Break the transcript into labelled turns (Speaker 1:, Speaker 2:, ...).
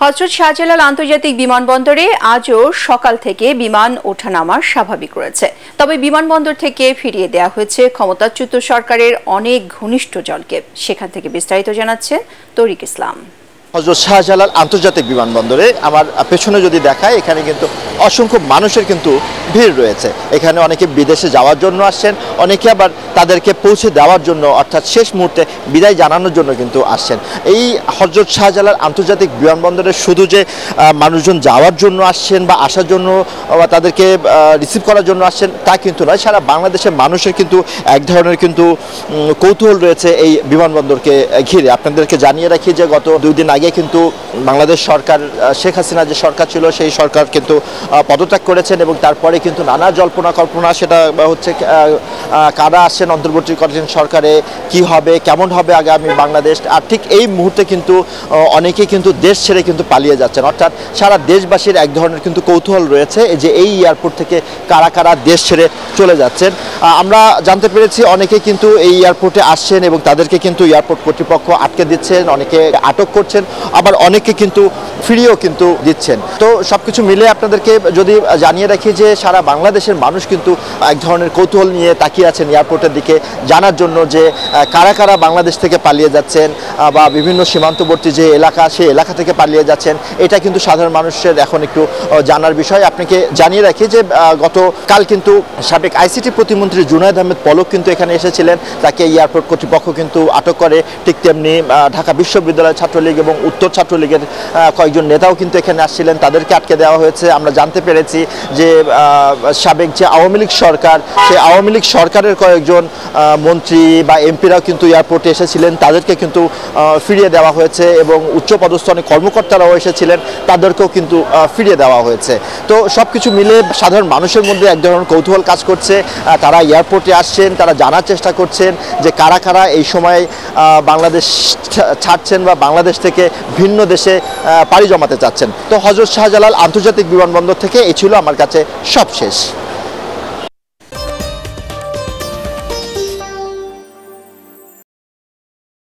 Speaker 1: হযরত শাহজালাল আন্তর্জাতিক বিমানবন্দরে আজও সকাল থেকে বিমান ওঠানামা স্বাভাবিক রয়েছে। তবে বিমানবন্দর থেকে ফিরিয়ে দেওয়া হয়েছে ক্ষমতাচ্যুত সরকারের অনেক ঘনিষ্ঠজনকে। সেখান থেকে বিস্তারিত জানাচ্ছেন তরিক ইসলাম।
Speaker 2: হযরত শাহজালাল আন্তর্জাতিক বিমানবন্দরে আমার পেছনে যদি দেখায়, এখানে কিন্তু অসংখ্য মানুষের কিন্তু ভিড় রয়েছে। এখানে অনেকে বিদেশে যাওয়ার জন্য আসছেন, অনেকে আবার তাদেরকে পৌঁছে দেওয়ার জন্য অর্থাৎ শেষ মুহূর্তে বিদায় জানানোর জন্য কিন্তু আসছেন। এই হযরত শাহজালাল আন্তর্জাতিক বিমানবন্দরে শুধু যে মানুষজন যাওয়ার জন্য আসছেন বা আসার জন্য বা তাদেরকে রিসিভ করার জন্য আসছেন তা কিন্তু নয়, সারা বাংলাদেশের মানুষের কিন্তু এক ধরনের কিন্তু কৌতূহল রয়েছে এই বিমানবন্দরকে ঘিরে। আপনাদেরকে জানিয়ে রাখি যে গত 2 দিন আগে কিন্তু বাংলাদেশ সরকার, শেখ হাসিনা যে সরকার ছিল সেই সরকার কিন্তু পদত্যাগ করেছেন এবং তারপরে কিন্তু নানা জল্পনা কল্পনা, সেটা হচ্ছে কারা আসছেন অন্তর্বর্তীকালীন সরকারে, কি হবে, কেমন হবে আগামী বাংলাদেশ। আর ঠিক এই মুহূর্তে কিন্তু অনেকে কিন্তু দেশ ছেড়ে কিন্তু পালিয়ে যাচ্ছেন, অর্থাৎ সারা দেশবাসীর এক ধরনের কিন্তু কৌতূহল রয়েছে যে এই এয়ারপোর্ট থেকে কারা কারা দেশ ছেড়ে চলে যাচ্ছেন। আমরা জানতে পেরেছি অনেকে কিন্তু এই এয়ারপোর্টে আসছেন এবং তাদেরকে কিন্তু এয়ারপোর্ট কর্তৃপক্ষ আটকে দিচ্ছেন, অনেকে আটক করছেন, আবার অনেকে কিন্তু ফিরিয়েও কিন্তু দিচ্ছেন। তো সবকিছু মিলে আপনাদেরকে যদি জানিয়ে রাখি যে সারা বাংলাদেশের মানুষ কিন্তু এক ধরনের কৌতূহল নিয়ে তাকিয়ে আছেন এয়ারপোর্টের দিকে, জানার জন্য যে কারা কারা বাংলাদেশ থেকে পালিয়ে যাচ্ছেন বা বিভিন্ন সীমান্তবর্তী যে এলাকা, সেই এলাকা থেকে পালিয়ে যাচ্ছেন। এটা কিন্তু সাধারণ মানুষের এখন একটু জানার বিষয়। আপনাকে জানিয়ে রাখি যে গতকাল কিন্তু সাবেক আইসিটি প্রতিমন্ত্রী জুনায়েদ আহমেদ পলক কিন্তু এখানে এসেছিলেন, তাকে এয়ারপোর্ট কর্তৃপক্ষ কিন্তু আটক করে। ঠিক তেমনি ঢাকা বিশ্ববিদ্যালয় ছাত্রলীগ এবং উত্তর ছাত্রলীগের কয়েকজন নেতাও কিন্তু এখানে আসছিলেন, তাদেরকে আটকে দেওয়া হয়েছে। আমরা জানতে পেরেছি যে সাবেক যে আওয়ামী লীগ সরকার, সেই আওয়ামী লীগ সরকারের কয়েকজন মন্ত্রী বা এমপিরাও কিন্তু এয়ারপোর্টে এসেছিলেন, তাদেরকে কিন্তু ফিরিয়ে দেওয়া হয়েছে এবং উচ্চপদস্থ অনেক কর্মকর্তারাও এসেছিলেন, তাদেরকেও কিন্তু ফিরিয়ে দেওয়া হয়েছে। তো সব কিছু মিলে সাধারণ মানুষের মধ্যে এক ধরনের কৌতূহল কাজ করছে। তারা এয়ারপোর্টে আসছেন, তারা জানার চেষ্টা করছেন যে কারা কারা এই সময় বাংলাদেশ ছাড়ছেন বা বাংলাদেশ থেকে ভিন্ন দেশে পাড়ি জমাতে চাচ্ছেন। তো হযরত শাহজালাল আন্তর্জাতিক বিমানবন্দর থেকে এই ছিল আমার কাছে সবশেষ।